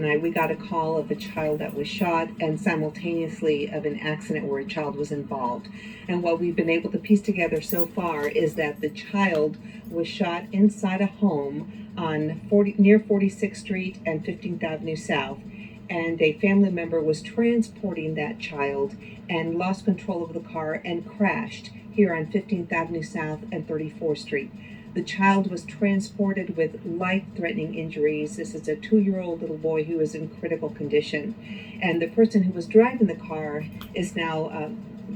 tonight, we got a call of a child that was shot and simultaneously of an accident where a child was involved. And what we've been able to piece together so far is that the child was shot inside a home on near 46th Street and 15th Avenue South. And a family member was transporting that child and lost control of the car and crashed here on 15th Avenue South and 34th Street. The child was transported with life-threatening injuries. This is a 2-year-old little boy who is in critical condition. And the person who was driving the car is now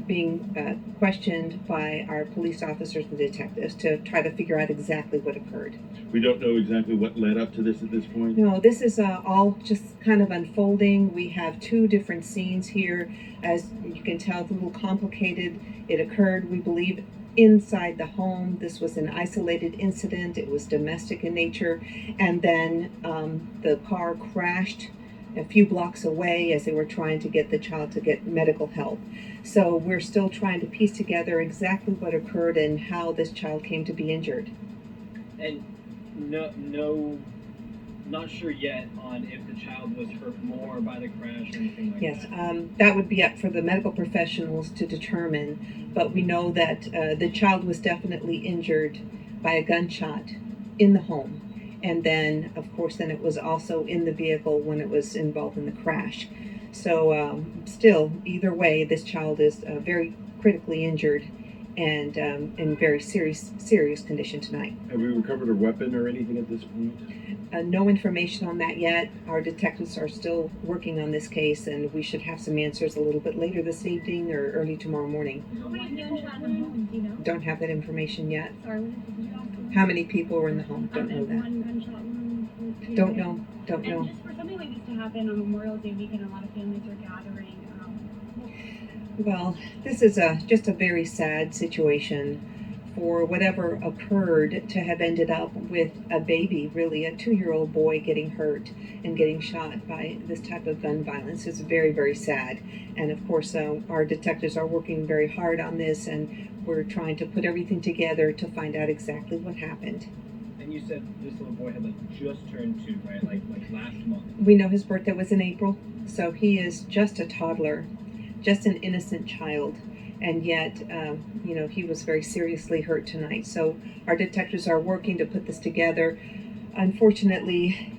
being questioned by our police officers and detectives to try to figure out exactly what occurred. We don't know exactly what led up to this at this point? No, this is all just kind of unfolding. We have 2 different scenes here. As you can tell, it's a little complicated. It occurred, we believe, inside the home. This was an isolated incident. It was domestic in nature. And then the car crashed a few blocks away as they were trying to get the child to get medical help. So we're still trying to piece together exactly what occurred and how this child came to be injured. And not sure yet on if the child was hurt more by the crash or anything like yes, that. Yes, that would be up for the medical professionals to determine, but we know that the child was definitely injured by a gunshot in the home. And then, of course, then it was also in the vehicle when it was involved in the crash. So still, either way, this child is very critically injured and in very serious condition tonight. Have we recovered a weapon or anything at this point? No information on that yet. Our detectives are still working on this case, and we should have some answers a little bit later this evening or early tomorrow morning. How many people were in the home? Do you know? Don't have that information yet. Sorry, what did you ask? How many people were in the home? Don't know that. One gunshot wound. Don't know. And just for something like this to happen on Memorial Day weekend, a lot of families are gathering. Well, this is just a very sad situation for whatever occurred to have ended up with a baby, really, a 2-year-old boy getting hurt and getting shot by this type of gun violence. It's very, very sad. And of course, our detectives are working very hard on this, and we're trying to put everything together to find out exactly what happened. And you said this little boy had just turned 2, right? Like last month. We know his birthday was in April, so he is just a toddler, just an innocent child. And yet, he was very seriously hurt tonight. So our detectives are working to put this together. Unfortunately,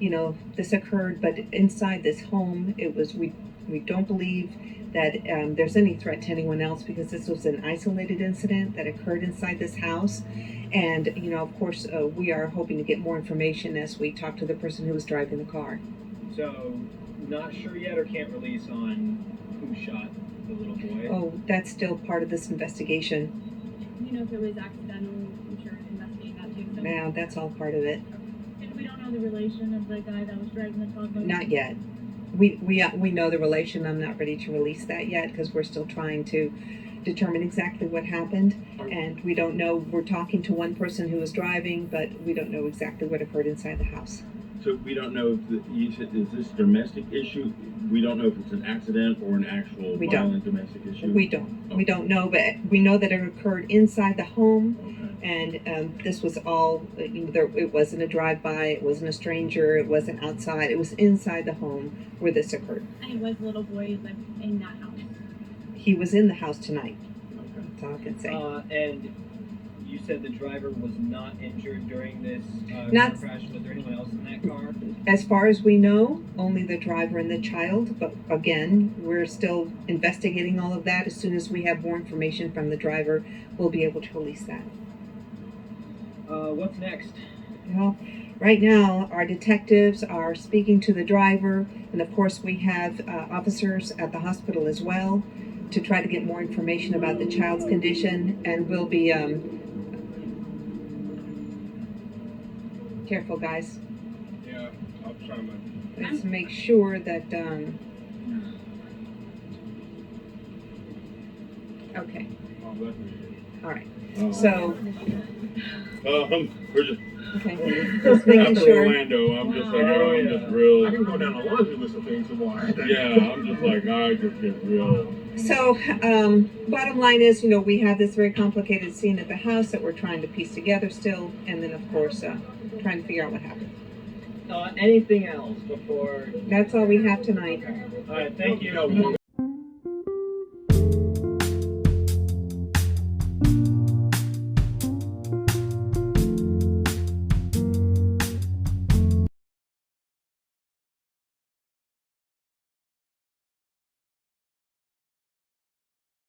this occurred, but inside this home, we don't believe that there's any threat to anyone else because this was an isolated incident that occurred inside this house. And, of course, we are hoping to get more information as we talk to the person who was driving the car. So, not sure yet or can't release on who shot the little boy? Oh, that's still part of this investigation. You know if it was accidental, I'm sure investigating that too. So. Now, that's all part of it. And we don't know the relation of the guy that was driving the toddler? Not yet. We know the relation. I'm not ready to release that yet because we're still trying to determine exactly what happened. And we don't know. We're talking to one person who was driving, but we don't know exactly what occurred inside the house. So we don't know if you said, is this a domestic issue? We don't know if it's an accident or an actual violent domestic issue? We don't. Okay. We don't know, but we know that it occurred inside the home. Okay. And this was all, it wasn't a drive-by, it wasn't a stranger, it wasn't outside, it was inside the home where this occurred. And it was little boy in that house? He was in the house tonight. Okay. That's all I can say. And you said the driver was not injured during this car crash. Was there anyone else in that car? As far as we know, only the driver and the child. But again, we're still investigating all of that. As soon as we have more information from the driver, we'll be able to release that. What's next? Well, right now, our detectives are speaking to the driver. And of course, we have officers at the hospital as well to try to get more information about the child's condition. And we'll be... Careful, guys. Yeah, I'll try my... Let's make sure that, okay, Oh, let me... all right. Oh. So, We're just okay, just making after sure. Orlando. I'm just like, Oh, I'm yeah. just real. I can go down a laundry list of things tomorrow. Yeah, I'm just like, I just get real. So, bottom line is, we have this very complicated scene at the house that we're trying to piece together still, and then, of course, trying to figure out what happened. Anything else before? That's all we have tonight. All right, thank you. No,